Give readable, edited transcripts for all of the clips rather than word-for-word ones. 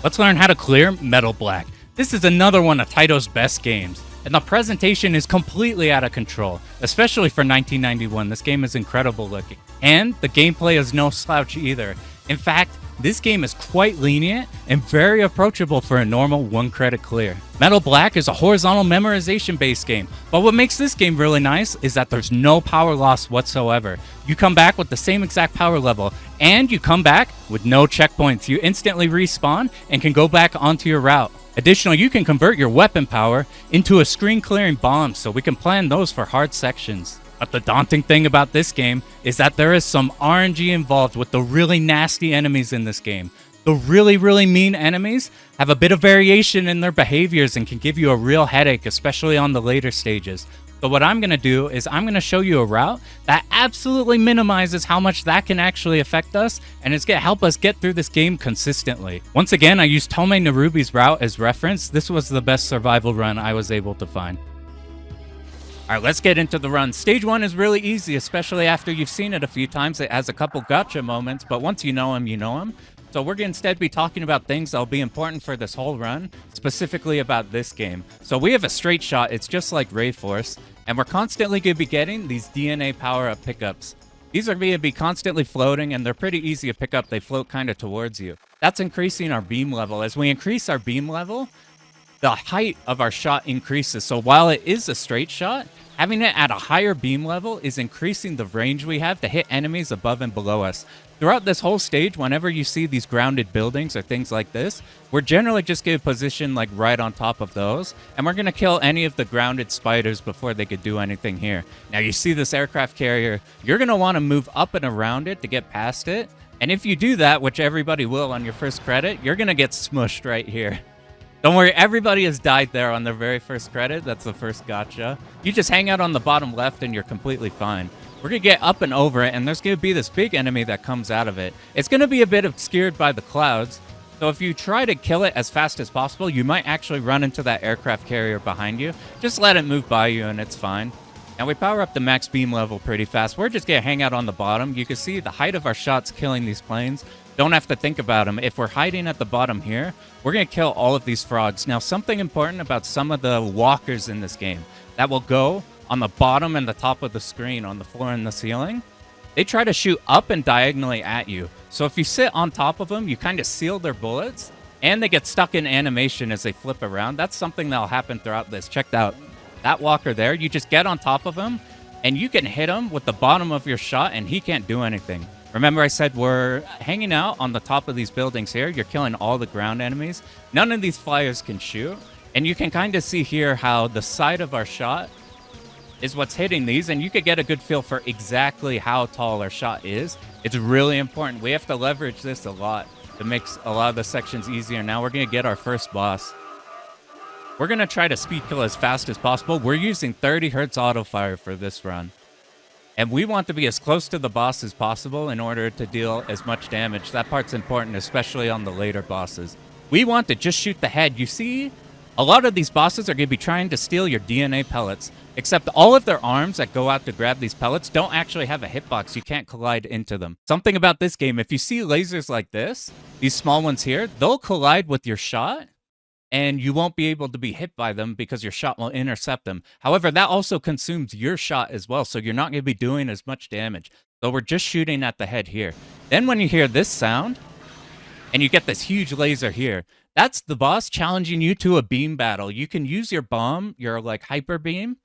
Let's learn how to clear Metal Black. This is another one of Taito's best games, and the presentation is completely out of control, especially for 1991. This game is incredible looking, and the gameplay is no slouch either. In fact, this game is quite lenient and very approachable for a normal 1-credit clear. Metal Black is a horizontal memorization based game, but what makes this game really nice is that there's no power loss whatsoever. You come back with the same exact power level, and you come back with no checkpoints. You instantly respawn and can go back onto your route. Additionally, you can convert your weapon power into a screen clearing bomb, so we can plan those for hard sections. But the daunting thing about this game is that there is some RNG involved with the really nasty enemies in this game. The really mean enemies have a bit of variation in their behaviors and can give you a real headache, especially on the later stages. So what I'm going to do is I'm going to show you a route that absolutely minimizes how much that can actually affect us, and it's going to help us get through this game consistently. Once again, I used Tome Narubi's route as reference. This was the best survival run I was able to find. All right, let's get into the run. Stage 1 is really easy, especially after you've seen it a few times. It has a couple gotcha moments, but once you know them, you know them. So we're going to instead be talking about things that will be important for this whole run, specifically about this game. So we have a straight shot. It's just like Ray Force, and we're constantly going to be getting these DNA power-up pickups. These are going to be constantly floating, and they're pretty easy to pick up. They float kind of towards you. That's increasing our beam level. As we increase our beam level, the height of our shot increases. So while it is a straight shot, having it at a higher beam level is increasing the range we have to hit enemies above and below us. Throughout this whole stage, whenever you see these grounded buildings or things like this, we're generally just going to position like right on top of those, and we're going to kill any of the grounded spiders before they could do anything here. Now you see this aircraft carrier, you're going to want to move up and around it to get past it, and if you do that, which everybody will on your first credit, you're going to get smushed right here. Don't worry, everybody has died there on their very first credit. That's the first gotcha. You just hang out on the bottom left and you're completely fine. We're going to get up and over it, and there's going to be this big enemy that comes out of it. It's going to be a bit obscured by the clouds, so if you try to kill it as fast as possible, you might actually run into that aircraft carrier behind you. Just let it move by you and it's fine. And we power up the max beam level pretty fast. We're just going to hang out on the bottom. You can see the height of our shots killing these planes. Don't have to think about them. If we're hiding at the bottom here, we're going to kill all of these frogs. Now, something important about some of the walkers in this game that will go on the bottom and the top of the screen, on the floor and the ceiling, they try to shoot up and diagonally at you. So if you sit on top of them, you kind of seal their bullets, and they get stuck in animation as they flip around. That's something that'll happen throughout this. Check out that walker there. You just get on top of him, and you can hit him with the bottom of your shot, and he can't do anything. Remember I said we're hanging out on the top of these buildings here. You're killing all the ground enemies. None of these flyers can shoot. And you can kind of see here how the side of our shot is what's hitting these. And you could get a good feel for exactly how tall our shot is. It's really important. We have to leverage this a lot to make a lot of the sections easier. Now we're going to get our first boss. We're going to try to speed kill as fast as possible. We're using 30 Hertz auto fire for this run. And we want to be as close to the boss as possible in order to deal as much damage. That part's important, especially on the later bosses. We want to just shoot the head. You see, a lot of these bosses are going to be trying to steal your DNA pellets, except all of their arms that go out to grab these pellets don't actually have a hitbox. You can't collide into them. Something about this game, if you see lasers like this, these small ones here, they'll collide with your shot, and you won't be able to be hit by them because your shot will intercept them. However, that also consumes your shot as well, so you're not going to be doing as much damage. So we're just shooting at the head here. Then when you hear this sound, and you get this huge laser here, that's the boss challenging you to a beam battle. You can use your bomb, your like hyper beam,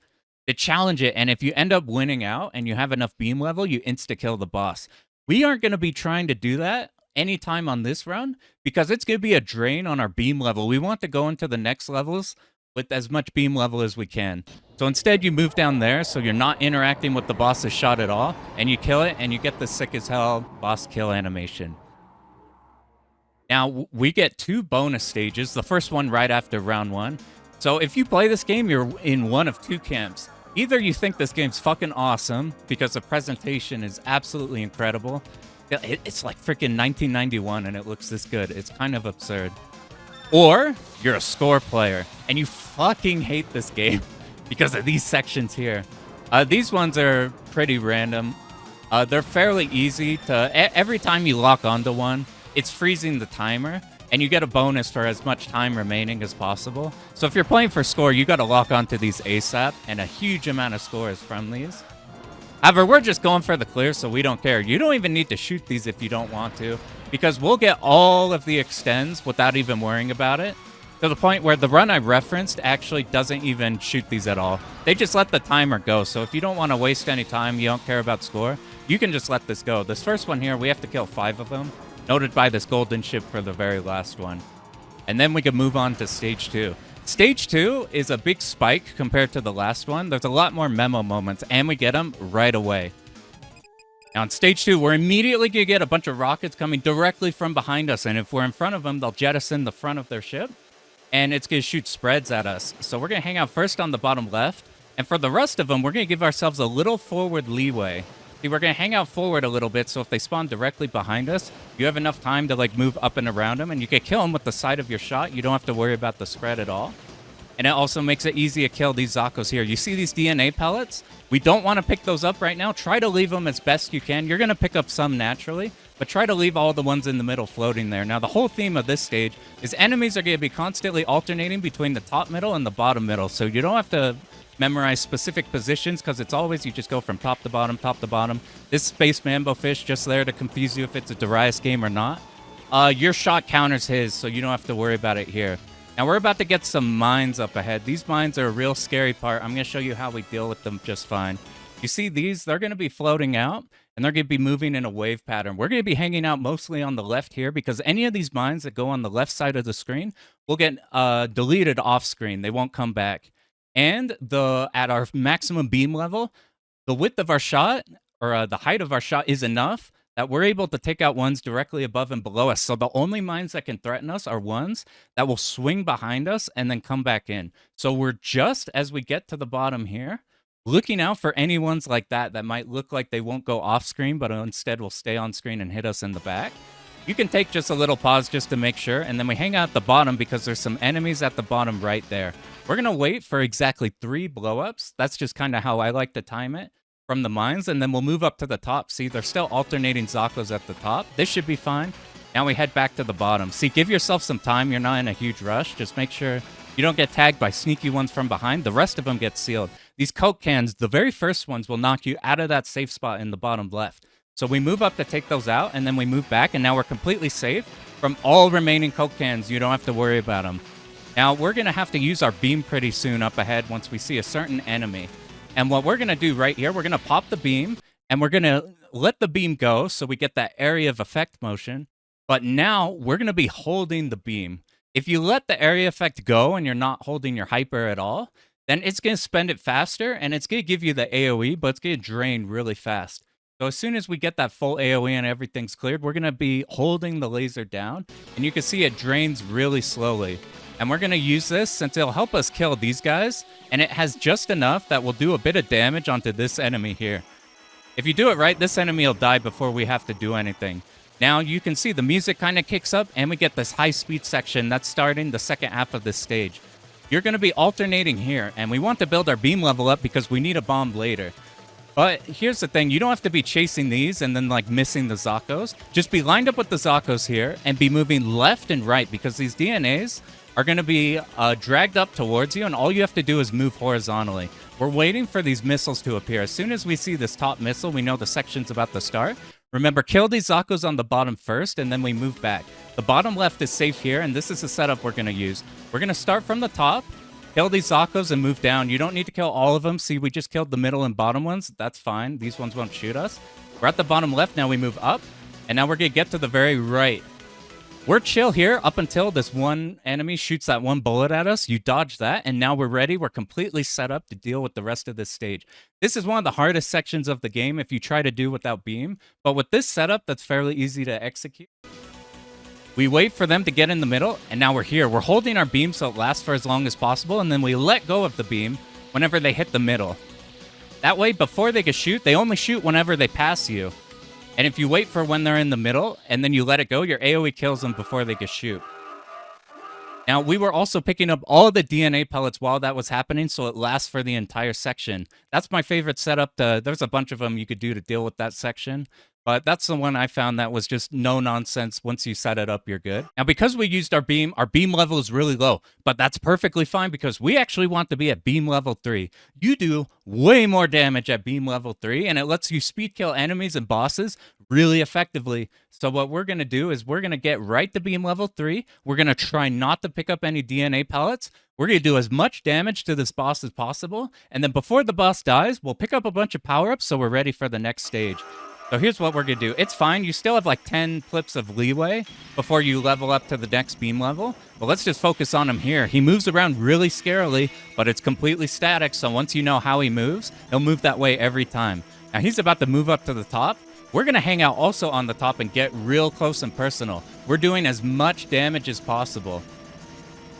to challenge it, and if you end up winning out and you have enough beam level, you insta-kill the boss. We aren't going to be trying to do that anytime on this run because it's going to be a drain on our beam level. We want to go into the next levels with as much beam level as we can. So instead you move down there so you're not interacting with the boss's shot at all, and you kill it and you get the sick as hell boss kill animation. Now we get 2 bonus stages, the first one right after round 1. So if you play this game, you're in one of 2 camps. Either you think this game's fucking awesome because the presentation is absolutely incredible. It's like freaking 1991 and it looks this good. It's kind of absurd. Or you're a score player and you fucking hate this game because of these sections here. These ones are pretty random. They're fairly easy to... Every time you lock onto one, it's freezing the timer. and you get a bonus for as much time remaining as possible. So if you're playing for score, you got to lock onto these ASAP, and a huge amount of scores from these. However, we're just going for the clear, so we don't care. You don't even need to shoot these if you don't want to, because we'll get all of the extends without even worrying about it, to the point where the run I referenced actually doesn't even shoot these at all. They just let the timer go, so if you don't want to waste any time, you don't care about score, you can just let this go. This first one here, we have to kill 5 of them, noted by this golden ship for the very last one. And then we can move on to stage 2. Stage 2 is a big spike compared to the last one. There's a lot more memo moments, and we get them right away. Now, on stage 2, we're immediately going to get a bunch of rockets coming directly from behind us, and if we're in front of them, they'll jettison the front of their ship, and it's going to shoot spreads at us. So we're going to hang out first on the bottom left, and for the rest of them, we're going to give ourselves a little forward leeway. See, we're going to hang out forward a little bit, so if they spawn directly behind us, you have enough time to, like, move up and around them, and you can kill them with the side of your shot. You don't have to worry about the spread at all. And it also makes it easy to kill these Zakos here. You see these DNA pellets? We don't want to pick those up right now. Try to leave them as best you can. You're going to pick up some naturally, but try to leave all the ones in the middle floating there. Now, the whole theme of this stage is enemies are going to be constantly alternating between the top middle and the bottom middle, so you don't have to memorize specific positions, because it's always you just go from top to bottom, top to bottom. This Space Mambo Fish just there to confuse you if it's a Darius game or not. Your shot counters his, so you don't have to worry about it here. Now, we're about to get some mines up ahead. These mines are a real scary part. I'm going to show you how we deal with them just fine. You see these? They're going to be floating out, and they're going to be moving in a wave pattern. We're going to be hanging out mostly on the left here, because any of these mines that go on the left side of the screen will get deleted off screen. They won't come back. And at our maximum beam level, the width of our shot, or the height of our shot, is enough that we're able to take out ones directly above and below us. So the only mines that can threaten us are ones that will swing behind us and then come back in. So we're just, as we get to the bottom here, looking out for any ones like that that might look like they won't go off screen, but instead will stay on screen and hit us in the back. You can take just a little pause just to make sure, and then we hang out at the bottom because there's some enemies at the bottom right there. We're going to wait for exactly 3 blowups. That's just kind of how I like to time it from the mines, and then we'll move up to the top. See, they're still alternating Zakos at the top. This should be fine. Now we head back to the bottom. See, give yourself some time. You're not in a huge rush. Just make sure you don't get tagged by sneaky ones from behind. The rest of them get sealed. These Coke cans, the very first ones will knock you out of that safe spot in the bottom left. So we move up to take those out, and then we move back, and now we're completely safe from all remaining Coke cans. You don't have to worry about them. Now, we're going to have to use our beam pretty soon up ahead once we see a certain enemy. And what we're going to do right here, we're going to pop the beam, and we're going to let the beam go so we get that area of effect motion. But now we're going to be holding the beam. If you let the area effect go and you're not holding your hyper at all, then it's going to spend it faster, and it's going to give you the AoE, but it's going to drain really fast. So as soon as we get that full AoE and everything's cleared, we're going to be holding the laser down, and you can see it drains really slowly. And we're going to use this since it'll help us kill these guys, and it has just enough that will do a bit of damage onto this enemy here. If you do it right, this enemy will die before we have to do anything. Now you can see the music kind of kicks up, and we get this high-speed section that's starting the second half of this stage. You're going to be alternating here, and we want to build our beam level up because we need a bomb later. But here's the thing, you don't have to be chasing these and then like missing the Zakos. Just be lined up with the Zakos here and be moving left and right, because these DNAs are going to be dragged up towards you, and all you have to do is move horizontally. We're waiting for these missiles to appear. As soon as we see this top missile, we know the section's about to start. Remember, kill these Zakos on the bottom first, and then we move back. The bottom left is safe here, and this is the setup we're going to use. We're going to start from the top, kill these Zakos, and move down. You don't need to kill all of them. See, we just killed the middle and bottom ones. That's fine. These ones won't shoot us. We're at the bottom left. Now we move up, and now we're going to get to the very right. We're chill here up until this one enemy shoots that one bullet at us. You dodge that, and now we're ready. We're completely set up to deal with the rest of this stage. This is one of the hardest sections of the game if you try to do without beam, but with this setup, that's fairly easy to execute. We wait for them to get in the middle, and now we're here. We're holding our beam so it lasts for as long as possible, and then we let go of the beam whenever they hit the middle. That way, before they can shoot, they only shoot whenever they pass you. And if you wait for when they're in the middle, and then you let it go, your AoE kills them before they can shoot. Now, we were also picking up all the DNA pellets while that was happening, so it lasts for the entire section. That's my favorite setup. There's a bunch of them you could do to deal with that section. But that's the one I found that was just no nonsense. Once you set it up, you're good. Now, because we used our beam level is really low, but that's perfectly fine because we actually want to be at beam level 3. You do way more damage at beam level 3, and it lets you speed kill enemies and bosses really effectively. So what we're going to do is we're going to get right to beam level 3. We're going to try not to pick up any DNA pellets. We're going to do as much damage to this boss as possible, and then before the boss dies, we'll pick up a bunch of power-ups so we're ready for the next stage. So here's what we're going to do. It's fine. You still have like 10 flips of leeway before you level up to the next beam level. But let's just focus on him here. He moves around really scarily, but it's completely static. So once you know how he moves, he'll move that way every time. Now he's about to move up to the top. We're going to hang out also on the top and get real close and personal. We're doing as much damage as possible.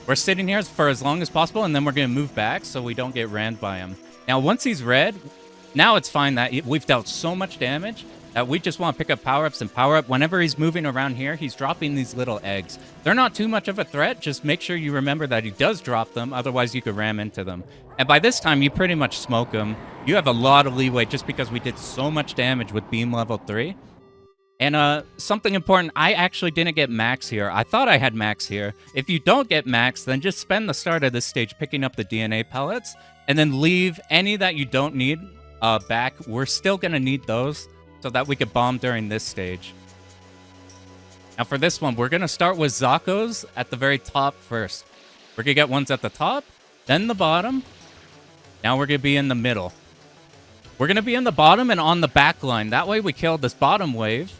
We're sitting here for as long as possible, and then we're going to move back so we don't get rammed by him. Now, once he's red, now it's fine that we've dealt so much damage that we just want to pick up power-ups and power-up. Whenever he's moving around here, he's dropping these little eggs. They're not too much of a threat. Just make sure you remember that he does drop them. Otherwise, you could ram into them. And by this time, you pretty much smoke him. You have a lot of leeway just because we did so much damage with beam level 3. And something important, I actually didn't get max here. I thought I had max here. If you don't get max, then just spend the start of this stage picking up the DNA pellets and then leave any that you don't need back. We're still going to need those so that we could bomb during this stage. Now for this one, we're going to start with Zakos at the very top first. We're going to get ones at the top, then the bottom. Now we're going to be in the middle. We're going to be in the bottom and on the back line. That way we kill this bottom wave.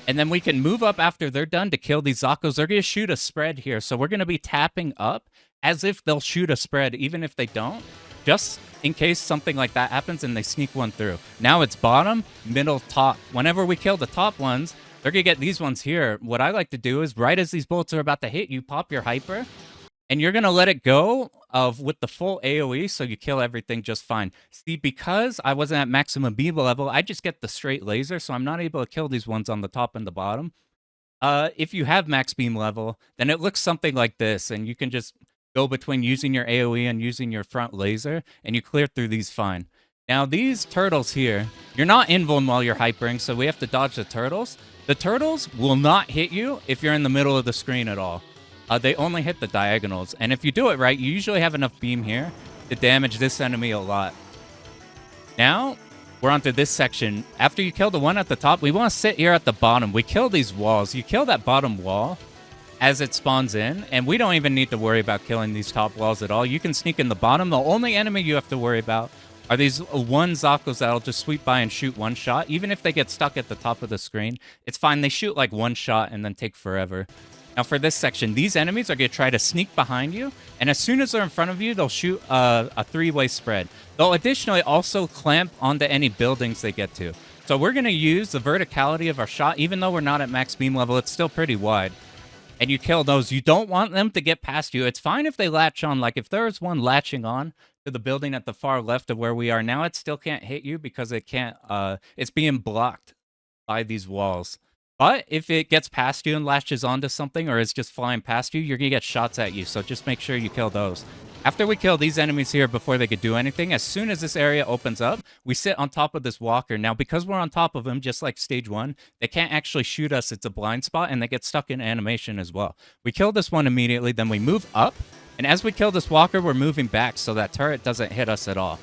And then we can move up after they're done to kill these Zakos. They're going to shoot a spread here. So we're going to be tapping up as if they'll shoot a spread, even if they don't. Just in case something like that happens and they sneak one through. Now it's bottom, middle, top. Whenever we kill the top ones, they're going to get these ones here. What I like to do is right as these bullets are about to hit you, pop your hyper. And you're going to let it go with the full AoE so you kill everything just fine. See, because I wasn't at maximum beam level, I just get the straight laser, so I'm not able to kill these ones on the top and the bottom. If you have max beam level, then it looks something like this, and you can just go between using your AoE and using your front laser, and you clear through these fine. Now, these turtles here, you're not invuln while you're hypering, so we have to dodge the turtles. The turtles will not hit you if you're in the middle of the screen at all. They only hit the diagonals, and if you do it right, you usually have enough beam here to damage this enemy a lot. Now, we're onto this section. After you kill the one at the top, we want to sit here at the bottom. We kill these walls. You kill that bottom wall as it spawns in, and we don't even need to worry about killing these top walls at all. You can sneak in the bottom. The only enemy you have to worry about are these one Zakos that'll just sweep by and shoot one shot. Even if they get stuck at the top of the screen, it's fine. They shoot like one shot and then take forever. Now for this section, these enemies are going to try to sneak behind you, and as soon as they're in front of you, they'll shoot a three-way spread. They'll additionally also clamp onto any buildings they get to. So we're going to use the verticality of our shot. Even though we're not at max beam level, it's still pretty wide. And you kill those. You don't want them to get past you. It's fine if they latch on. Like if there's one latching on to the building at the far left of where we are now, it still can't hit you because it can't. It's being blocked by these walls. But if it gets past you and latches onto something or is just flying past you, you're going to get shots at you. So just make sure you kill those. After we kill these enemies here before they could do anything, as soon as this area opens up, we sit on top of this walker. Now, because we're on top of him, just like stage 1, they can't actually shoot us. It's a blind spot, and they get stuck in animation as well. We kill this one immediately, then we move up. And as we kill this walker, we're moving back so that turret doesn't hit us at all.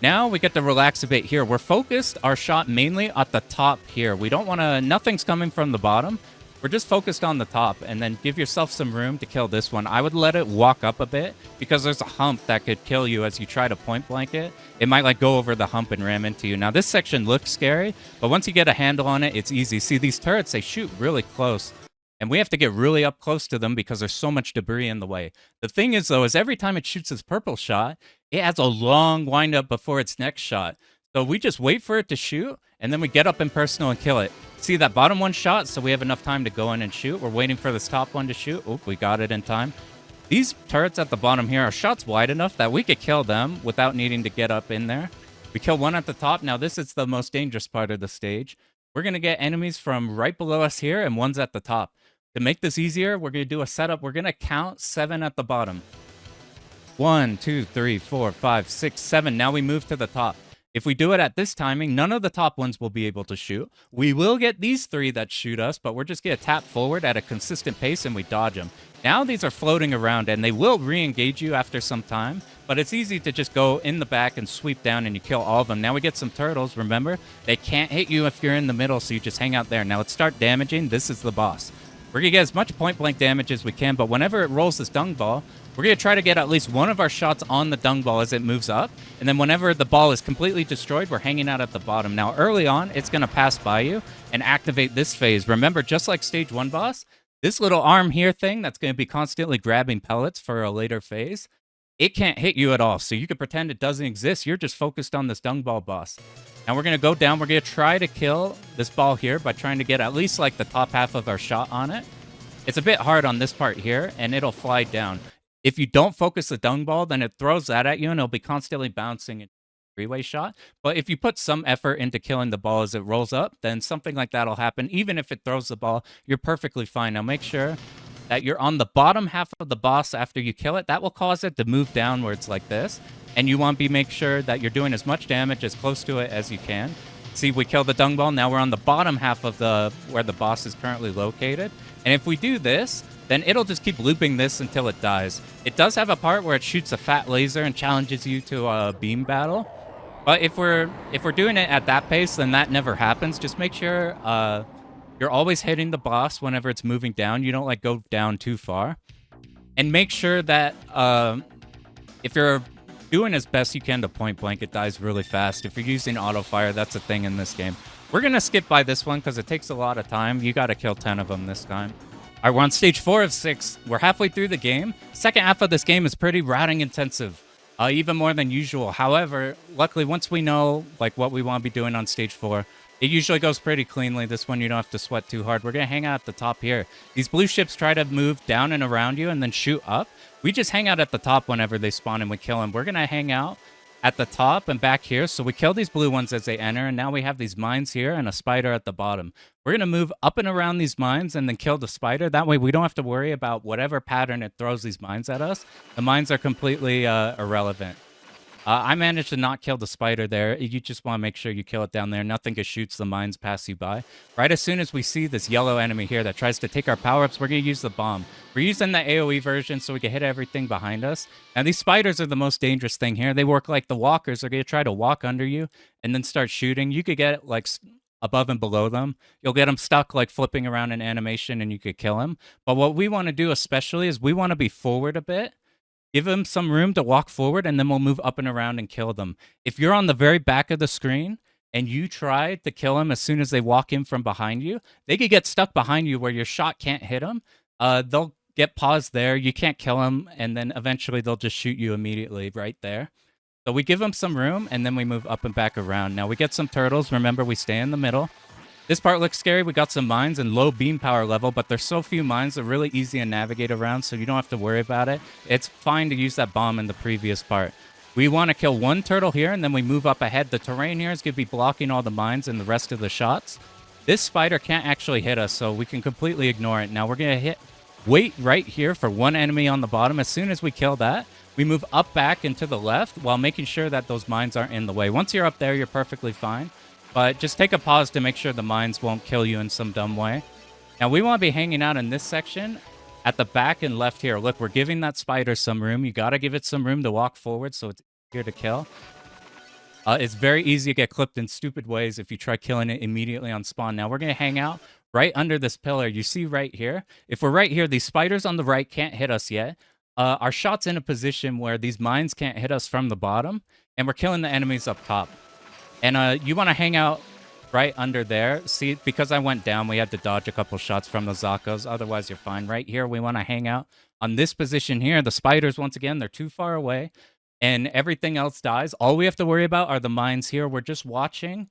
Now we get to relax a bit here. We're focused our shot mainly at the top here. We don't want to... Nothing's coming from the bottom. We're just focused on the top, and then give yourself some room to kill this one. I would let it walk up a bit because there's a hump that could kill you as you try to point blank it. It might like go over the hump and ram into you. Now this section looks scary, but once you get a handle on it, it's easy. See, these turrets, they shoot really close. And we have to get really up close to them because there's so much debris in the way. The thing is, though, is every time it shoots its purple shot, it has a long windup before its next shot. So we just wait for it to shoot, and then we get up in personal and kill it. See that bottom one shot, so we have enough time to go in and shoot. We're waiting for this top one to shoot. Oh, we got it in time. These turrets at the bottom here are shots wide enough that we could kill them without needing to get up in there. We kill one at the top. Now, this is the most dangerous part of the stage. We're going to get enemies from right below us here, and one's at the top. To make this easier, we're going to do a setup. We're going to count 7 at the bottom. 1, 2, 3, 4, 5, 6, 7. Now we move to the top. If we do it at this timing, none of the top ones will be able to shoot. We will get these 3 that shoot us, but we're just going to tap forward at a consistent pace and we dodge them. Now these are floating around and they will re-engage you after some time, but it's easy to just go in the back and sweep down and you kill all of them. Now we get some turtles. Remember, they can't hit you if you're in the middle, so you just hang out there. Now let's start damaging. This is the boss. We're going to get as much point-blank damage as we can, but whenever it rolls this dung ball, we're going to try to get at least one of our shots on the dung ball as it moves up. And then whenever the ball is completely destroyed, we're hanging out at the bottom. Now, early on, it's going to pass by you and activate this phase. Remember, just like Stage 1 boss, this little arm here thing that's going to be constantly grabbing pellets for a later phase, it can't hit you at all. So you can pretend it doesn't exist. You're just focused on this dung ball boss. Now we're going to go down. We're going to try to kill this ball here by trying to get at least like the top half of our shot on it. It's a bit hard on this part here, and it'll fly down. If you don't focus the dung ball, then it throws that at you, and it'll be constantly bouncing in a three-way shot. But if you put some effort into killing the ball as it rolls up, then something like that will happen. Even if it throws the ball, you're perfectly fine. Now make sure that you're on the bottom half of the boss after you kill it. That will cause it to move downwards like this. And you want to make sure that you're doing as much damage as close to it as you can. See, we killed the dung ball. Now we're on the bottom half of where the boss is currently located. And if we do this, then it'll just keep looping this until it dies. It does have a part where it shoots a fat laser and challenges you to a beam battle. But if we're doing it at that pace, then that never happens. Just make sure you're always hitting the boss whenever it's moving down. You don't like go down too far. And make sure that if you're doing as best you can to point blank, it dies really fast. If you're using auto fire, that's a thing in this game. We're going to skip by this one because it takes a lot of time. You got to kill 10 of them this time. All right, we're on stage 4 of 6. We're halfway through the game. Second half of this game is pretty routing intensive, even more than usual. However, luckily, once we know like what we want to be doing on stage 4, it usually goes pretty cleanly. This one, you don't have to sweat too hard. We're going to hang out at the top here. These blue ships try to move down and around you and then shoot up. We just hang out at the top whenever they spawn and we kill them. We're going to hang out at the top and back here. So we kill these blue ones as they enter, and now we have these mines here and a spider at the bottom. We're going to move up and around these mines and then kill the spider. That way we don't have to worry about whatever pattern it throws these mines at us. The mines are completely irrelevant. I managed to not kill the spider there. You just want to make sure you kill it down there. Nothing that shoots the mines pass you by. Right as soon as we see this yellow enemy here that tries to take our power-ups, we're going to use the bomb. We're using the AoE version so we can hit everything behind us. And these spiders are the most dangerous thing here. They work like the walkers. They're going to try to walk under you and then start shooting. You could get like above and below them. You'll get them stuck like flipping around in animation and you could kill them. But what we want to do especially is we want to be forward a bit. Give them some room to walk forward, and then we'll move up and around and kill them. If you're on the very back of the screen and you try to kill them as soon as they walk in from behind you, they could get stuck behind you where your shot can't hit them. They'll get paused there. You can't kill them, and then eventually they'll just shoot you immediately right there. So we give them some room, and then we move up and back around. Now we get some turtles. Remember, we stay in the middle. This part looks scary. We got some mines and low beam power level, but there's so few mines, they're really easy to navigate around, so you don't have to worry about it. It's fine to use that bomb in the previous part. We want to kill one turtle here, and then we move up ahead. The terrain here is going to be blocking all the mines and the rest of the shots. This spider can't actually hit us, so we can completely ignore it. Now we're going to wait right here for one enemy on the bottom. As soon as we kill that, we move up back and to the left while making sure that those mines aren't in the way. Once you're up there, you're perfectly fine. But just take a pause to make sure the mines won't kill you in some dumb way. Now, we want to be hanging out in this section at the back and left here. Look, we're giving that spider some room. You got to give it some room to walk forward so it's easier to kill. It's very easy to get clipped in stupid ways if you try killing it immediately on spawn. Now, we're going to hang out right under this pillar. You see right here? If we're right here, these spiders on the right can't hit us yet. Our shot's in a position where these mines can't hit us from the bottom, and we're killing the enemies up top. And you want to hang out right under there. See, because I went down, we had to dodge a couple shots from the Zakos. Otherwise, you're fine. Right here, we want to hang out on this position here. The spiders, once again, they're too far away. And everything else dies. All we have to worry about are the mines here. We're just watching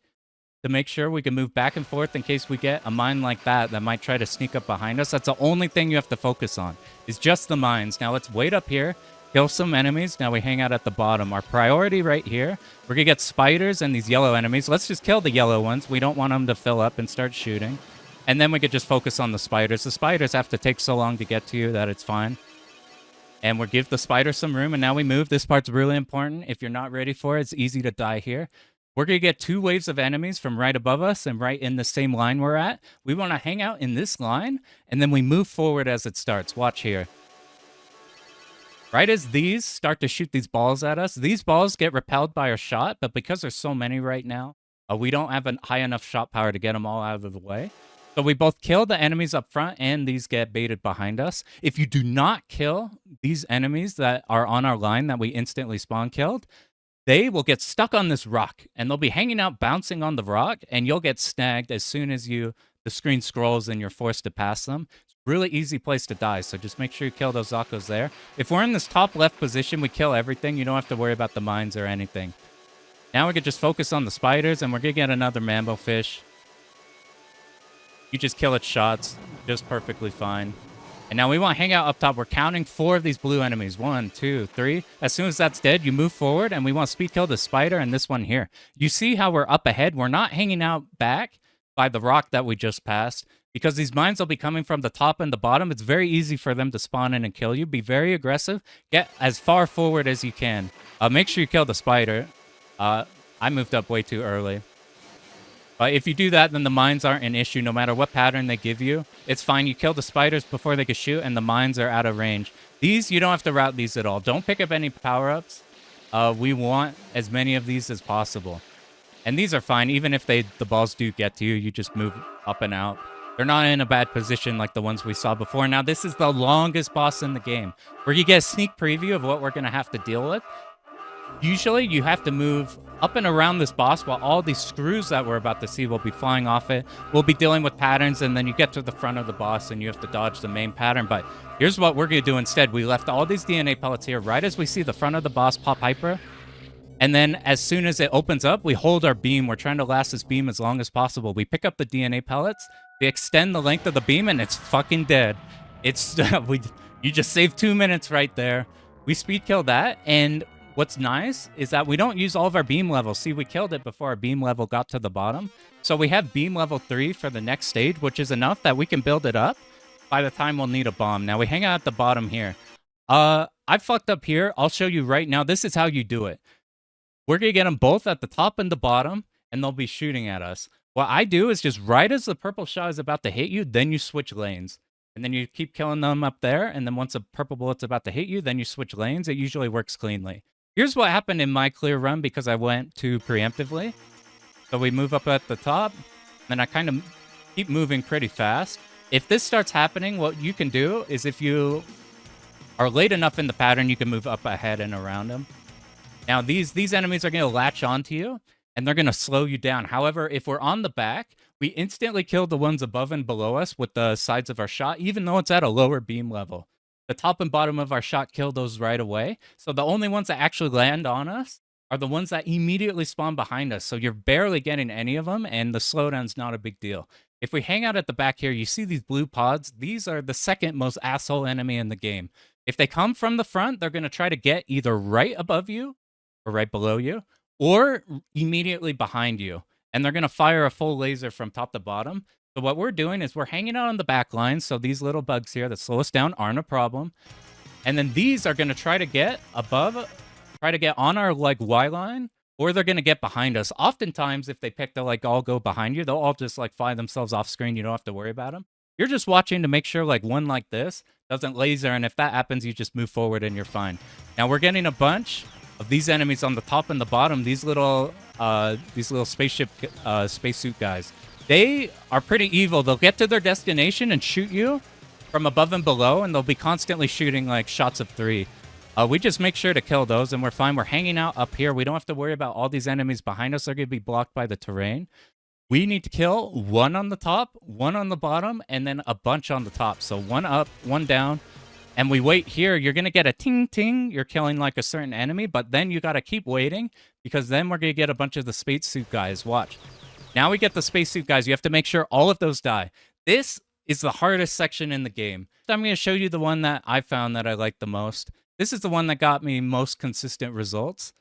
to make sure we can move back and forth in case we get a mine like that might try to sneak up behind us. That's the only thing you have to focus on, is just the mines. Now, let's wait up here. Kill some enemies. Now we hang out at the bottom. Our priority right here, we're going to get spiders and these yellow enemies. Let's just kill the yellow ones. We don't want them to fill up and start shooting. And then we could just focus on the spiders. The spiders have to take so long to get to you that it's fine. And we'll give the spider some room. And now we move. This part's really important. If you're not ready for it, it's easy to die here. We're going to get 2 waves of enemies from right above us and right in the same line we're at. We want to hang out in this line, and then we move forward as it starts. Watch here. Right as these start to shoot these balls at us, these balls get repelled by our shot, but because there's so many right now, we don't have a high enough shot power to get them all out of the way. So we both kill the enemies up front and these get baited behind us. If you do not kill these enemies that are on our line that we instantly spawn killed, they will get stuck on this rock and they'll be hanging out bouncing on the rock, and you'll get snagged as soon as the screen scrolls and you're forced to pass them. It's a really easy place to die, so just make sure you kill those Zakkos there. If we're in this top left position, we kill everything. You don't have to worry about the mines or anything. Now we could just focus on the spiders, and we're going to get another mambo fish. You just kill its shots just perfectly fine. And now we want to hang out up top. We're counting 4 of these blue enemies. 1, 2, 3. As soon as that's dead, you move forward, and we want to speed kill the spider and this one here. You see how we're up ahead? We're not hanging out back by the rock that we just passed, because these mines will be coming from the top and the bottom. It's very easy for them to spawn in and kill you. Be very aggressive. Get as far forward as you can. Make sure you kill the spider. I moved up way too early. But if you do that, then the mines aren't an issue no matter what pattern they give you. It's fine. You kill the spiders before they can shoot, and the mines are out of range. These, you don't have to route these at all. Don't pick up any power-ups. We want as many of these as possible. And these are fine. Even if the balls do get to you, you just move up and out. They're not in a bad position like the ones we saw before. Now, this is the longest boss in the game, where you get a sneak preview of what we're going to have to deal with. Usually, you have to move up and around this boss while all these screws that we're about to see will be flying off it. We'll be dealing with patterns, and then you get to the front of the boss, and you have to dodge the main pattern. But here's what we're going to do instead. We left all these DNA pellets here right as we see the front of the boss pop hyper. And then as soon as it opens up, we hold our beam. We're trying to last this beam as long as possible. We pick up the DNA pellets. We extend the length of the beam, and it's fucking dead. It's you just saved 2 minutes right there. We speed kill that, and what's nice is that we don't use all of our beam levels. See, we killed it before our beam level got to the bottom. So we have beam level 3 for the next stage, which is enough that we can build it up by the time we'll need a bomb. Now we hang out at the bottom here. I fucked up here. I'll show you right now. This is how you do it. We're going to get them both at the top and the bottom, and they'll be shooting at us. What I do is just right as the purple shot is about to hit you, then you switch lanes. And then you keep killing them up there, and then once a purple bullet's about to hit you, then you switch lanes. It usually works cleanly. Here's what happened in my clear run because I went too preemptively. So we move up at the top, and I kind of keep moving pretty fast. If this starts happening, what you can do is if you are late enough in the pattern, you can move up ahead and around them. Now, these enemies are going to latch onto you, and they're going to slow you down. However, if we're on the back, we instantly kill the ones above and below us with the sides of our shot, even though it's at a lower beam level. The top and bottom of our shot kill those right away. So the only ones that actually land on us are the ones that immediately spawn behind us. So you're barely getting any of them, and the slowdown's not a big deal. If we hang out at the back here, you see these blue pods. These are the second most asshole enemy in the game. If they come from the front, they're going to try to get either right above you or right below you, or immediately behind you. And they're going to fire a full laser from top to bottom. So what we're doing is we're hanging out on the back line. So these little bugs here that slow us down aren't a problem. And then these are going to try to get above, try to get on our like Y line, or they're going to get behind us. Oftentimes, if they pick to like all go behind you, they'll all just like fly themselves off screen. You don't have to worry about them. You're just watching to make sure like one like this doesn't laser. And if that happens, you just move forward and you're fine. Now we're getting a bunch of these enemies on the top and the bottom. These little spaceship spacesuit guys. They are pretty evil. They'll get to their destination and shoot you from above and below, and they'll be constantly shooting like shots of 3. We just make sure to kill those, and we're fine. We're hanging out up here. We don't have to worry about all these enemies behind us. They're going to be blocked by the terrain. We need to kill 1 on the top, 1 on the bottom, and then a bunch on the top. So 1 up, 1 down. And we wait here. You're going to get a ting-ting. You're killing like a certain enemy, but then you got to keep waiting because then we're going to get a bunch of the spacesuit guys. Watch. Now we get the spacesuit guys. You have to make sure all of those die. This is the hardest section in the game. So I'm going to show you the one that I found that I like the most. This is the one that got me most consistent results.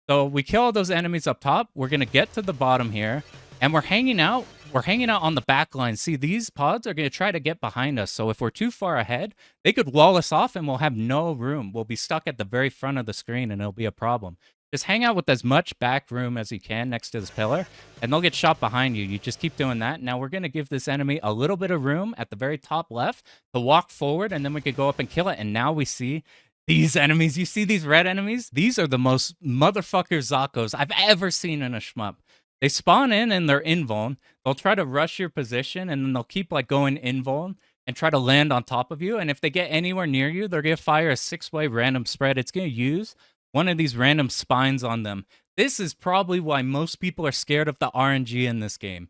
So we kill all those enemies up top. We're going to get to the bottom here, and we're hanging out. We're hanging out on the back line. See, these pods are going to try to get behind us. So if we're too far ahead, they could wall us off and we'll have no room. We'll be stuck at the very front of the screen and it'll be a problem. Just hang out with as much back room as you can next to this pillar, and they'll get shot behind you. You just keep doing that. Now we're going to give this enemy a little bit of room at the very top left to walk forward, and then we could go up and kill it. And now we see these enemies. You see these red enemies? These are the most motherfucker Zakos I've ever seen in a shmup. They spawn in and they're invuln. They'll try to rush your position, and then they'll keep like going invuln and try to land on top of you. And if they get anywhere near you, they're going to fire a 6-way random spread. It's going to use one of these random spines on them. This is probably why most people are scared of the RNG in this game.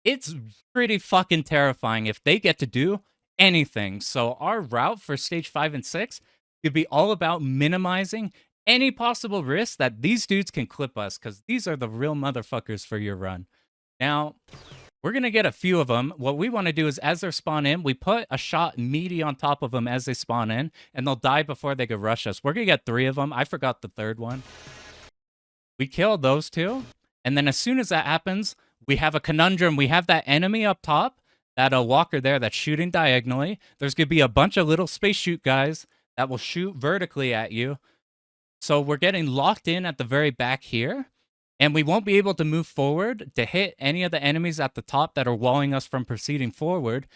It's pretty fucking terrifying if they get to do anything. So our route for stage 5 and 6 could be all about minimizing any possible risk that these dudes can clip us, because these are the real motherfuckers for your run. Now, we're going to get a few of them. What we want to do is, as they spawn in, we put a shot meaty on top of them as they spawn in, and they'll die before they could rush us. We're going to get 3 of them. I forgot the third one. We kill those 2, and then as soon as that happens, we have a conundrum. We have that enemy up top, that walker there that's shooting diagonally. There's going to be a bunch of little space shoot guys that will shoot vertically at you. So we're getting locked in at the very back here. And we won't be able to move forward to hit any of the enemies at the top that are walling us from proceeding forward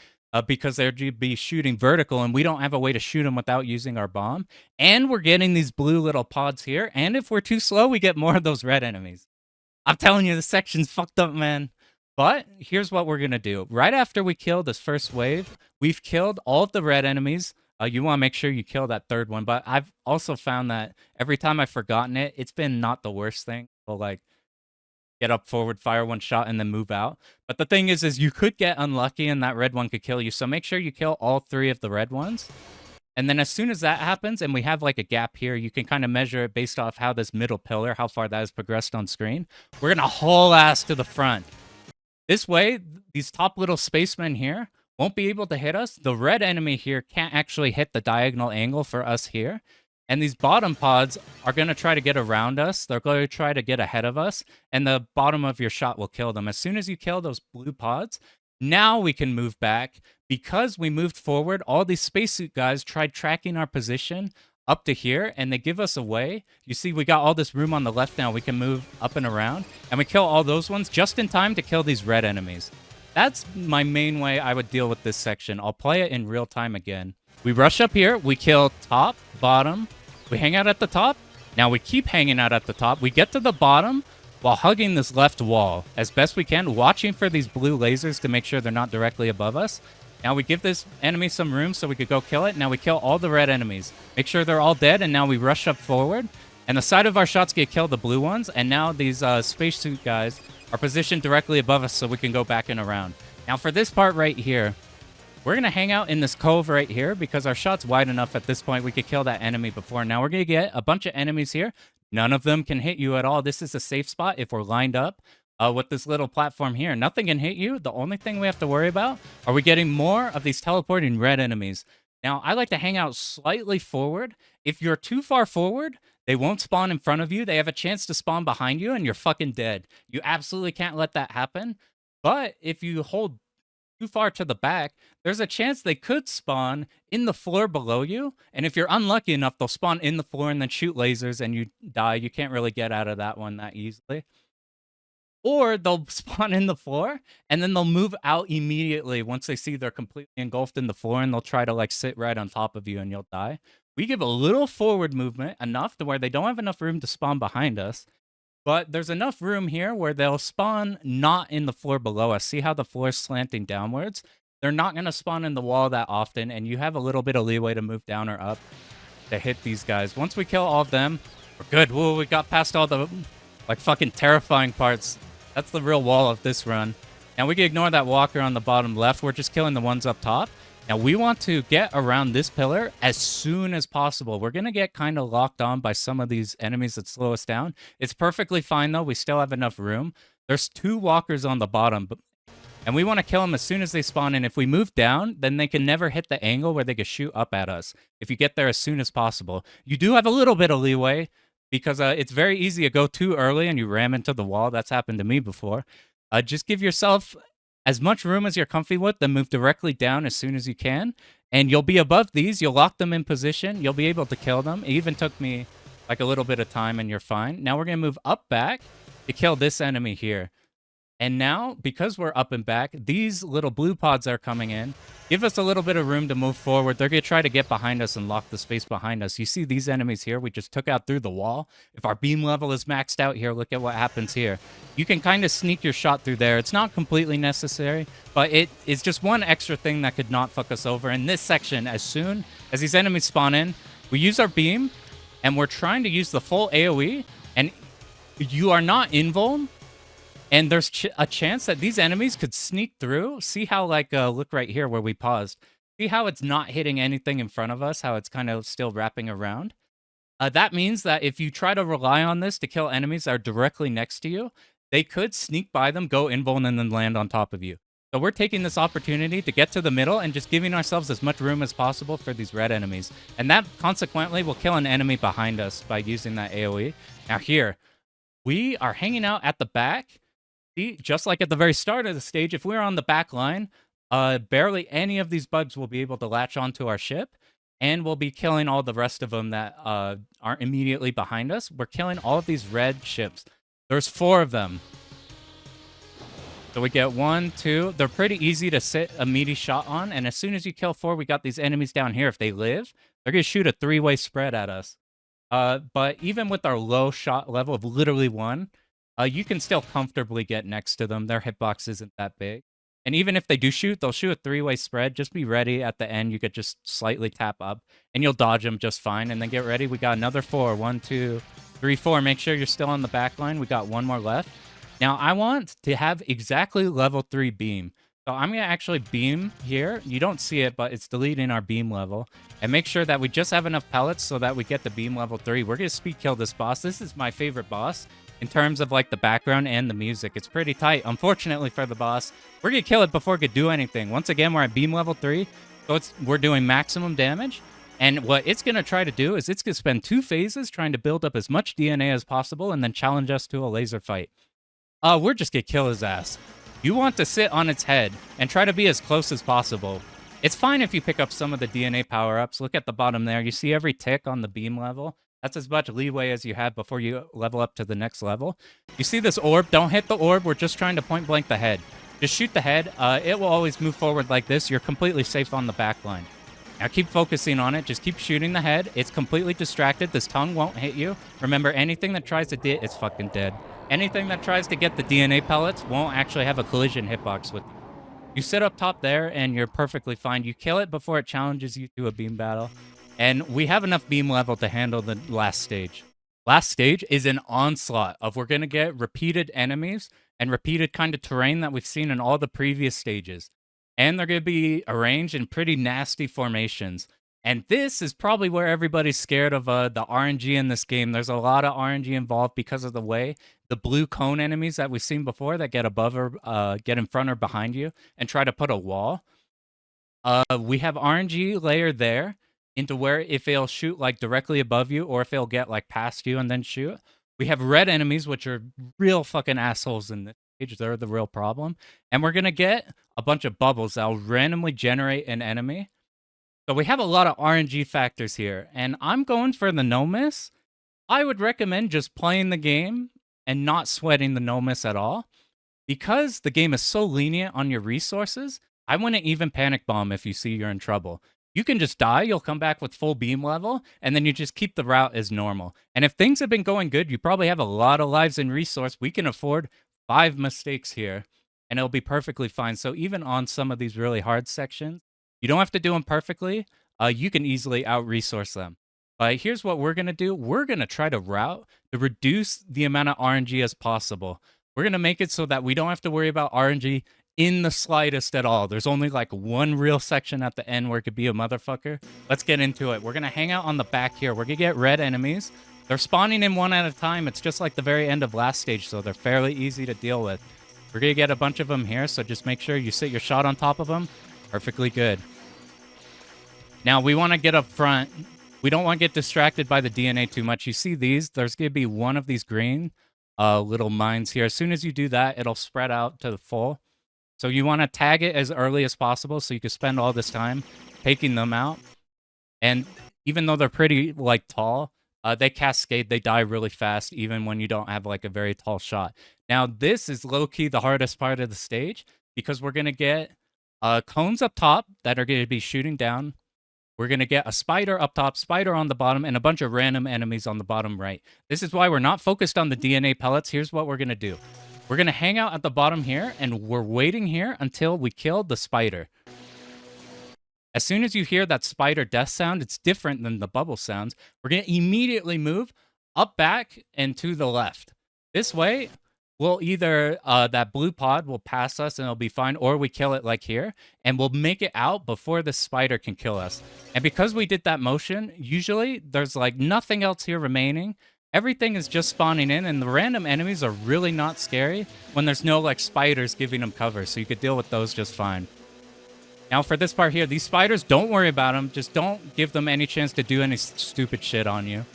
because they'll be shooting vertical, and we don't have a way to shoot them without using our bomb. And we're getting these blue little pods here. And if we're too slow, we get more of those red enemies. I'm telling you, this section's fucked up, man. But here's what we're going to do. Right after we kill this first wave, we've killed all of the red enemies. You want to make sure you kill that third one. But I've also found that every time I've forgotten it, it's been not the worst thing. So, like, get up forward, fire one shot, and then move out. But the thing is you could get unlucky and that red one could kill you. So make sure you kill all 3 of the red ones. And then as soon as that happens, and we have like a gap here, you can kind of measure it based off how this middle pillar, how far that has progressed on screen. We're going to haul ass to the front. This way, these top little spacemen here won't be able to hit us. The red enemy here can't actually hit the diagonal angle for us here. And these bottom pods are going to try to get around us. They're going to try to get ahead of us. And the bottom of your shot will kill them. As soon as you kill those blue pods, now we can move back. Because we moved forward, all these spacesuit guys tried tracking our position up to here, and they give us away. You see, we got all this room on the left now. We can move up and around. And we kill all those ones just in time to kill these red enemies. That's my main way I would deal with this section. I'll play it in real time again. We rush up here. We kill top, bottom. We hang out at the top. Now we keep hanging out at the top. We get to the bottom while hugging this left wall as best we can, watching for these blue lasers to make sure they're not directly above us. Now we give this enemy some room so we could go kill it. Now we kill all the red enemies. Make sure they're all dead, and now we rush up forward. And the side of our shots get killed, the blue ones. And now these spacesuit guys are positioned directly above us so we can go back and around. Now for this part right here, we're going to hang out in this cove right here because our shot's wide enough at this point we could kill that enemy before. Now we're going to get a bunch of enemies here. None of them can hit you at all. This is a safe spot if we're lined up with this little platform here. Nothing can hit you. The only thing we have to worry about are we getting more of these teleporting red enemies. Now, I like to hang out slightly forward. If you're too far forward, they won't spawn in front of you. They have a chance to spawn behind you, and you're fucking dead. You absolutely can't let that happen. But if you hold too far to the back, there's a chance they could spawn in the floor below you. And if you're unlucky enough, they'll spawn in the floor and then shoot lasers, and you die. You can't really get out of that one that easily. Or they'll spawn in the floor, and then they'll move out immediately once they see they're completely engulfed in the floor, and they'll try to like sit right on top of you, and you'll die. We give a little forward movement, enough to where they don't have enough room to spawn behind us. But there's enough room here where they'll spawn not in the floor below us. See how the floor is slanting downwards? They're not going to spawn in the wall that often, and you have a little bit of leeway to move down or up to hit these guys. Once we kill all of them, we're good. Whoa, we got past all the like fucking terrifying parts. That's the real wall of this run. Now we can ignore that walker on the bottom left. We're just killing the ones up top. Now we want to get around this pillar as soon as possible. We're going to get kind of locked on by some of these enemies that slow us down. It's perfectly fine though. We still have enough room. There's 2 walkers on the bottom, and we want to kill them as soon as they spawn in. If we move down, then they can never hit the angle where they can shoot up at us. If you get there as soon as possible, you do have a little bit of leeway, because it's very easy to go too early and you ram into the wall. That's happened to me before. Just give yourself as much room as you're comfy with, then move directly down as soon as you can. And you'll be above these. You'll lock them in position. You'll be able to kill them. It even took me like a little bit of time and you're fine. Now we're going to move up back to kill this enemy here. And now, because we're up and back, these little blue pods are coming in. Give us a little bit of room to move forward. They're going to try to get behind us and lock the space behind us. You see these enemies here we just took out through the wall. If our beam level is maxed out here, look at what happens here. You can kind of sneak your shot through there. It's not completely necessary, but it is just one extra thing that could not fuck us over. In this section, as soon as these enemies spawn in, we use our beam, and we're trying to use the full AoE, and you are not invuln. And there's a chance that these enemies could sneak through. See how, like, look right here where we paused. See how it's not hitting anything in front of us, how it's kind of still wrapping around? That means that if you try to rely on this to kill enemies that are directly next to you, they could sneak by them, go invuln, and then land on top of you. So we're taking this opportunity to get to the middle and just giving ourselves as much room as possible for these red enemies. And that, consequently, will kill an enemy behind us by using that AoE. Now here, we are hanging out at the back. See, just like at the very start of the stage, if we're on the back line, barely any of these bugs will be able to latch onto our ship, and we'll be killing all the rest of them that aren't immediately behind us. We're killing all of these red ships. There's 4 of them. So we get 1, 2. They're pretty easy to sit a meaty shot on, and as soon as you kill 4, we got these enemies down here. If they live, they're going to shoot a 3-way spread at us. But even with our low shot level of literally 1, you can still comfortably get next to them. Their hitbox isn't that big. And even if they do shoot, they'll shoot a 3-way spread. Just be ready at the end. You could just slightly tap up, and you'll dodge them just fine. And then get ready. We got another 4. 1, 2, 3, 4. Make sure you're still on the back line. We got 1 more left. Now, I want to have exactly level 3 beam. So I'm going to actually beam here. You don't see it, but it's deleting our beam level. And make sure that we just have enough pellets so that we get the beam level 3. We're going to speed kill this boss. This is my favorite boss. In terms of, like, the background and the music, it's pretty tight. Unfortunately for the boss, we're going to kill it before it could do anything. Once again, we're at beam level 3, so we're doing maximum damage. And what it's going to try to do is it's going to spend 2 phases trying to build up as much DNA as possible and then challenge us to a laser fight. We're just going to kill his ass. You want to sit on its head and try to be as close as possible. It's fine if you pick up some of the DNA power-ups. Look at the bottom there. You see every tick on the beam level? That's as much leeway as you have before you level up to the next level. You see this orb? Don't hit the orb. We're just trying to point blank the head. Just shoot the head. It will always move forward like this. You're completely safe on the back line. Now keep focusing on it. Just keep shooting the head. It's completely distracted. This tongue won't hit you. Remember, anything that tries to it's fucking dead. Anything that tries to get the DNA pellets won't actually have a collision hitbox with you. You sit up top there, and you're perfectly fine. You kill it before it challenges you to a beam battle. And we have enough beam level to handle the last stage. Last stage is an onslaught of we're going to get repeated enemies and repeated kind of terrain that we've seen in all the previous stages. And they're going to be arranged in pretty nasty formations. And this is probably where everybody's scared of the RNG in this game. There's a lot of RNG involved because of the way the blue cone enemies that we've seen before that get above or get in front or behind you and try to put a wall. We have RNG layer there into where if it'll shoot like directly above you or if it'll get like past you and then shoot. We have red enemies, which are real fucking assholes in this stage. They're the real problem. And we're going to get a bunch of bubbles that'll randomly generate an enemy. So we have a lot of RNG factors here. And I'm going for the no miss. I would recommend just playing the game and not sweating the no miss at all. Because the game is so lenient on your resources, I wouldn't even panic bomb if you see you're in trouble. You can just die, you'll come back with full beam level, and then you just keep the route as normal. And if things have been going good, you probably have a lot of lives and resource. We can afford 5 mistakes here, and it'll be perfectly fine. So even on some of these really hard sections, you don't have to do them perfectly. You can easily out-resource them. But here's what we're going to do. We're going to try to route to reduce the amount of RNG as possible. We're going to make it so that we don't have to worry about RNG in the slightest at all. There's only like one real section at the end where it could be a motherfucker. Let's get into it. We're going to hang out on the back here. We're going to get red enemies. They're spawning in one at a time. It's just like the very end of last stage, so they're fairly easy to deal with. We're going to get a bunch of them here, so just make sure you sit your shot on top of them. Perfectly good. Now, we want to get up front. We don't want to get distracted by the DNA too much. You see these? There's going to be one of these green little mines here. As soon as you do that, it'll spread out to the full. So you want to tag it as early as possible so you can spend all this time taking them out. And even though they're pretty, like, tall, They cascade, they die really fast, even when you don't have like a very tall shot. Now, this is low key the hardest part of the stage because we're gonna get cones up top that are gonna be shooting down. We're gonna get a spider up top, spider on the bottom, and a bunch of random enemies on the bottom right. This is why we're not focused on the DNA pellets. Here's what we're gonna do. We're gonna hang out at the bottom here, and we're waiting here until we kill the spider. As soon as you hear that spider death sound, it's different than the bubble sounds. We're going to immediately move up, back, and to the left. This way, we'll either, that blue pod will pass us and it'll be fine, or we kill it like here, and we'll make it out before the spider can kill us. And because we did that motion, usually there's like nothing else here remaining. Everything is just spawning in, and the random enemies are really not scary when there's no like spiders giving them cover, so you could deal with those just fine. Now for this part here, these spiders, don't worry about them. Just don't give them any chance to do any stupid shit on you.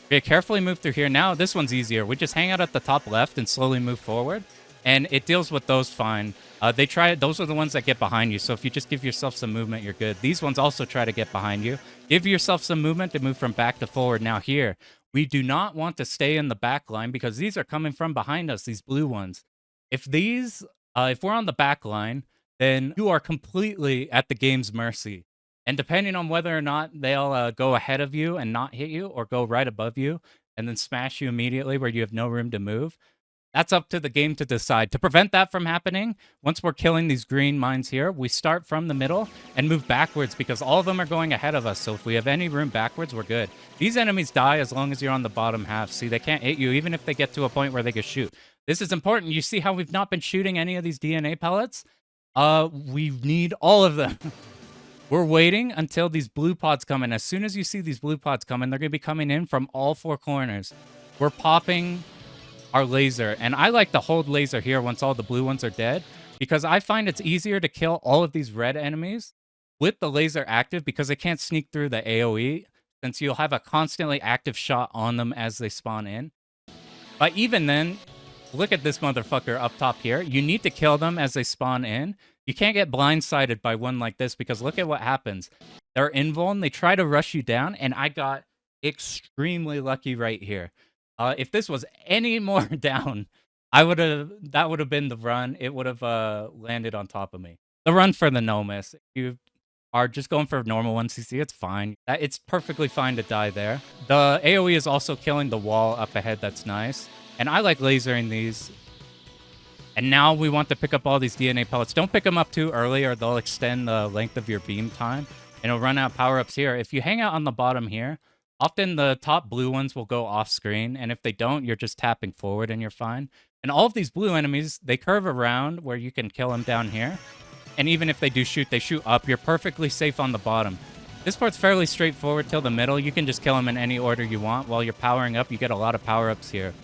Okay, carefully move through here. Now this one's easier. We just hang out at the top left and slowly move forward. And it deals with those fine. Those are the ones that get behind you. So if you just give yourself some movement, you're good. These ones also try to get behind you. Give yourself some movement to move from back to forward. Now here, we do not want to stay in the back line because these are coming from behind us, these blue ones. If we're on the back line, then you are completely at the game's mercy. And depending on whether or not they'll go ahead of you and not hit you, or go right above you and then smash you immediately where you have no room to move, that's up to the game to decide. To prevent that from happening, once we're killing these green mines here, we start from the middle and move backwards because all of them are going ahead of us. So if we have any room backwards, we're good. These enemies die as long as you're on the bottom half. See, they can't hit you even if they get to a point where they can shoot. This is important. You see how we've not been shooting any of these DNA pellets? We need all of them. We're waiting until these blue pods come in. As soon as you see these blue pods come in, they're going to be coming in from all four corners. We're popping our laser. And I like to hold laser here once all the blue ones are dead, because I find it's easier to kill all of these red enemies with the laser active because they can't sneak through the AoE, since you'll have a constantly active shot on them as they spawn in. But even then, look at this motherfucker up top here. You need to kill them as they spawn in. You can't get blindsided by one like this because look at what happens. They're invuln. They try to rush you down, and I got extremely lucky right here. If this was any more down, that would have been the run. It would have landed on top of me. The run for the no miss. If you are just going for normal 1cc, it's fine. It's perfectly fine to die there. The AoE is also killing the wall up ahead. That's nice. And I like lasering these. And now we want to pick up all these DNA pellets. Don't pick them up too early or they'll extend the length of your beam time. And it'll run out power-ups here. If you hang out on the bottom here, often the top blue ones will go off screen. And if they don't, you're just tapping forward and you're fine. And all of these blue enemies, they curve around where you can kill them down here. And even if they do shoot, they shoot up. You're perfectly safe on the bottom. This part's fairly straightforward till the middle. You can just kill them in any order you want. While you're powering up, you get a lot of power-ups here.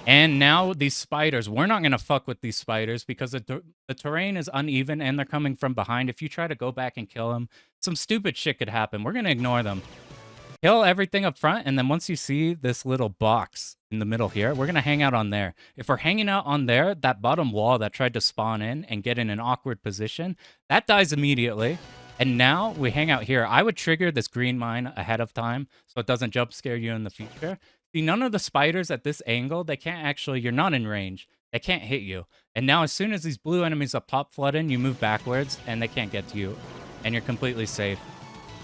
And now these spiders, we're not going to fuck with these spiders because the terrain is uneven and they're coming from behind. If you try to go back and kill them, some stupid shit could happen. We're going to ignore them. Kill everything up front, and then once you see this little box in the middle here, we're going to hang out on there. If we're hanging out on there, that bottom wall that tried to spawn in and get in an awkward position, that dies immediately. And now we hang out here. I would trigger this green mine ahead of time so it doesn't jump scare you in the future. See, none of the spiders at this angle, they can't actually, you're not in range. They can't hit you. And now as soon as these blue enemies up top flood in, you move backwards and they can't get to you. And you're completely safe.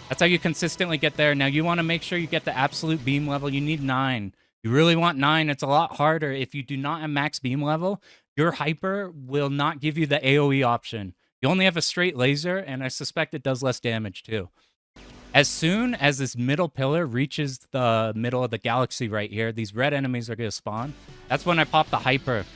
That's how you consistently get there. Now you want to make sure you get the absolute beam level. You need 9. You really want 9. It's a lot harder. If you do not have max beam level, your hyper will not give you the AoE option. You only have a straight laser, and I suspect it does less damage too. As soon as this middle pillar reaches the middle of the galaxy right here, these red enemies are going to spawn. That's when I pop the hyper.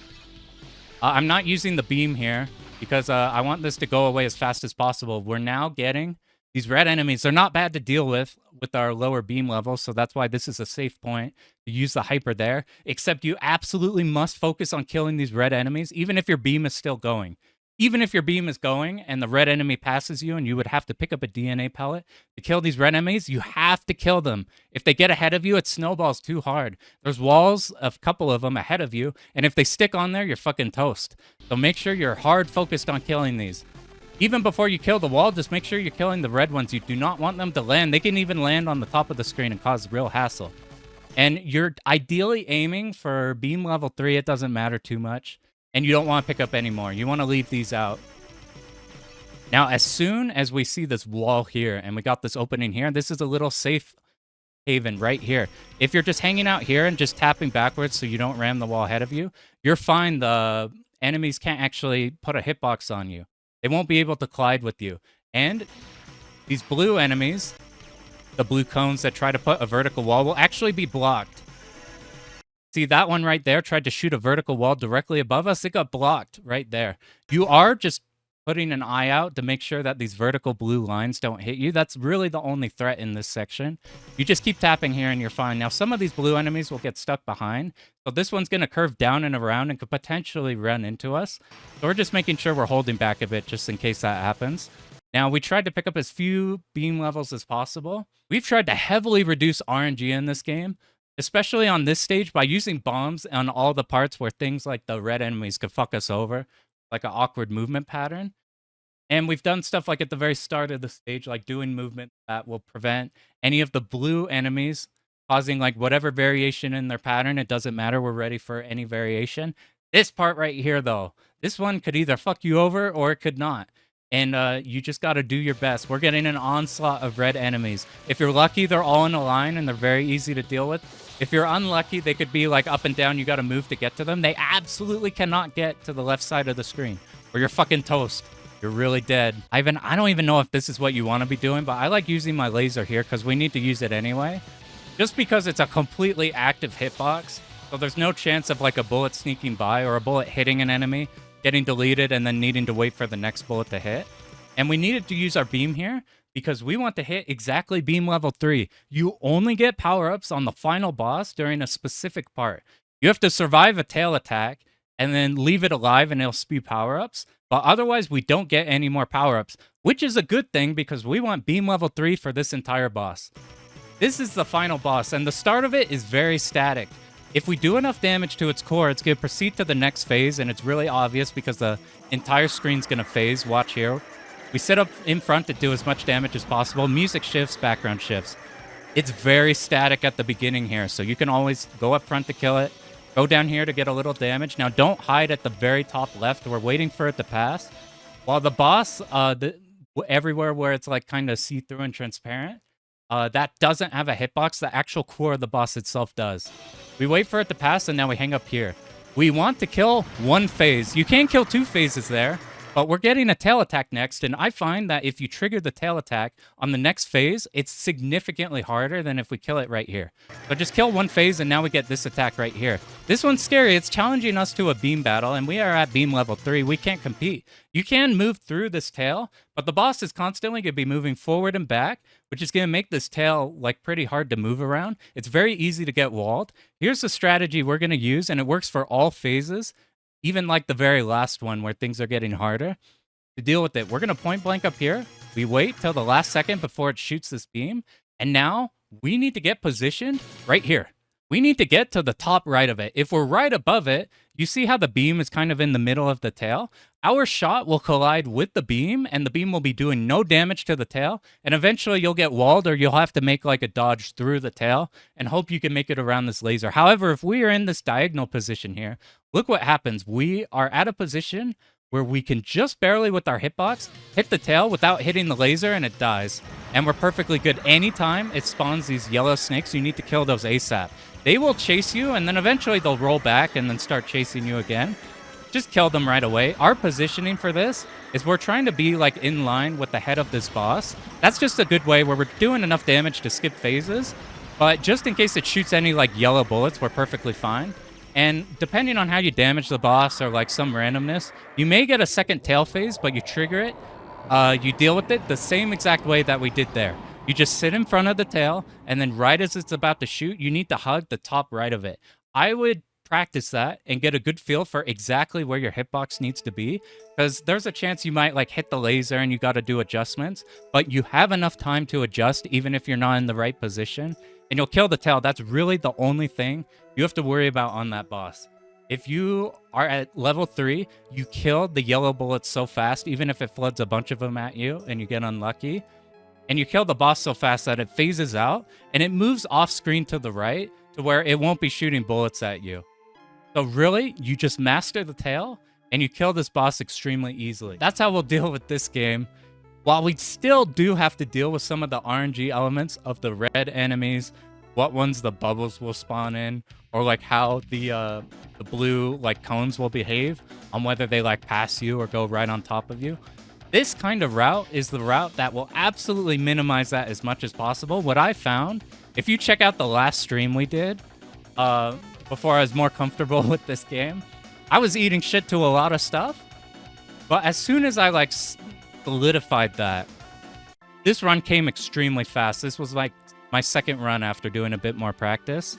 I'm not using the beam here because I want this to go away as fast as possible. We're now getting these red enemies. They're not bad to deal with our lower beam level, so that's why this is a safe point to use the hyper there. Except you absolutely must focus on killing these red enemies, even if your beam is still going. Even if your beam is going and the red enemy passes you and you would have to pick up a DNA pellet to kill these red enemies, you have to kill them. If they get ahead of you, it snowballs too hard. There's walls, a couple of them ahead of you, and if they stick on there, you're fucking toast. So make sure you're hard focused on killing these. Even before you kill the wall, just make sure you're killing the red ones. You do not want them to land. They can even land on the top of the screen and cause real hassle. And you're ideally aiming for beam level 3. It doesn't matter too much. And you don't want to pick up any more. You want to leave these out. Now, as soon as we see this wall here and we got this opening here, this is a little safe haven right here. If you're just hanging out here and just tapping backwards so you don't ram the wall ahead of you, you're fine. The enemies can't actually put a hitbox on you. They won't be able to collide with you. And these blue enemies, the blue cones that try to put a vertical wall, will actually be blocked. See, that one right there tried to shoot a vertical wall directly above us. It got blocked right there. You are just putting an eye out to make sure that these vertical blue lines don't hit you. That's really the only threat in this section. You just keep tapping here and you're fine. Now, some of these blue enemies will get stuck behind. So this one's going to curve down and around and could potentially run into us. So we're just making sure we're holding back a bit just in case that happens. Now, we tried to pick up as few beam levels as possible. We've tried to heavily reduce RNG in this game, especially on this stage, by using bombs on all the parts where things like the red enemies could fuck us over, like an awkward movement pattern. And we've done stuff like at the very start of the stage, like doing movement that will prevent any of the blue enemies causing like whatever variation in their pattern. It doesn't matter. We're ready for any variation. This part right here, though, this one could either fuck you over or it could not. And you just got to do your best. We're getting an onslaught of red enemies. If you're lucky, they're all in a line and they're very easy to deal with. If you're unlucky, they could be like up and down. You got to move to get to them. They absolutely cannot get to the left side of the screen or you're fucking toast. You're really dead. I don't even know if this is what you want to be doing, but I like using my laser here because we need to use it anyway. Just because it's a completely active hitbox, so there's no chance of like a bullet sneaking by or a bullet hitting an enemy, getting deleted, and then needing to wait for the next bullet to hit. And we needed to use our beam here because we want to hit exactly beam level 3. You only get power-ups on the final boss during a specific part. You have to survive a tail attack and then leave it alive and it'll spew power-ups. But otherwise, we don't get any more power-ups, which is a good thing because we want beam level 3 for this entire boss. This is the final boss, and the start of it is very static. If we do enough damage to its core, it's going to proceed to the next phase, and it's really obvious because the entire screen's going to phase. Watch here. We sit up in front to do as much damage as possible. Music shifts, background shifts. It's very static at the beginning here, so you can always go up front to kill it. Go down here to get a little damage. Now, don't hide at the very top left. We're waiting for it to pass. While the boss, everywhere where it's like kind of see-through and transparent, that doesn't have a hitbox. The actual core of the boss itself does. We wait for it to pass, and now we hang up here. We want to kill one phase. You can kill 2 phases there, but we're getting a tail attack next, and I find that if you trigger the tail attack on the next phase, it's significantly harder than if we kill it right here. So just kill 1 phase, and now we get this attack right here. This one's scary. It's challenging us to a beam battle, and we are at beam level 3. We can't compete. You can move through this tail, but the boss is constantly going to be moving forward and back, which is going to make this tail like pretty hard to move around. It's very easy to get walled. Here's the strategy we're going to use, and it works for all phases. Even like the very last one where things are getting harder to deal with it. We're going to point blank up here. We wait till the last second before it shoots this beam. And now we need to get positioned right here. We need to get to the top right of it. If we're right above it, you see how the beam is kind of in the middle of the tail? Our shot will collide with the beam, and the beam will be doing no damage to the tail. And eventually you'll get walled, or you'll have to make like a dodge through the tail and hope you can make it around this laser. However, if we are in this diagonal position here, look what happens. We are at a position where we can just barely, with our hitbox, hit the tail without hitting the laser, and it dies. And we're perfectly good. Anytime it spawns these yellow snakes, you need to kill those ASAP. They will chase you, and then eventually they'll roll back and then start chasing you again. Just kill them right away. Our positioning for this is we're trying to be like in line with the head of this boss. That's just a good way where we're doing enough damage to skip phases. But just in case it shoots any like yellow bullets, we're perfectly fine. And depending on how you damage the boss or like some randomness, you may get a second tail phase, but you trigger it. You deal with it the same exact way that we did there. You just sit in front of the tail, and then right as it's about to shoot, you need to hug the top right of it. I would practice that and get a good feel for exactly where your hitbox needs to be, because there's a chance you might like hit the laser and you got to do adjustments, but you have enough time to adjust even if you're not in the right position, and you'll kill the tail. That's really the only thing you have to worry about on that boss. If you are at level 3, you kill the yellow bullets so fast, even if it floods a bunch of them at you and you get unlucky. And you kill the boss so fast that it phases out and it moves off screen to the right to where it won't be shooting bullets at you. So really, you just master the tail and you kill this boss extremely easily. That's how we'll deal with this game. While we still do have to deal with some of the RNG elements of the red enemies, what ones the bubbles will spawn in, or like how the blue like cones will behave on whether they like pass you or go right on top of you. This kind of route is the route that will absolutely minimize that as much as possible. What I found, if you check out the last stream we did, before I was more comfortable with this game, I was eating shit to a lot of stuff. But as soon as I like solidified that, this run came extremely fast. This was like my second run after doing a bit more practice,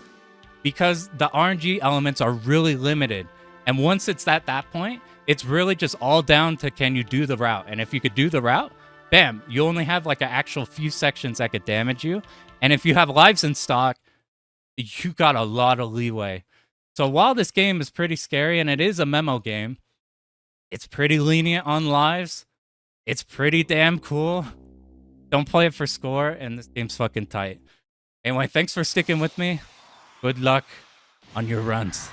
because the RNG elements are really limited. And once it's at that point, it's really just all down to can you do the route. And if you could do the route, bam, you only have like an actual few sections that could damage you. And if you have lives in stock, you got a lot of leeway. So while this game is pretty scary and it is a memo game, it's pretty lenient on lives. It's pretty damn cool. Don't play it for score, and this game's fucking tight. Anyway, thanks for sticking with me. Good luck on your runs.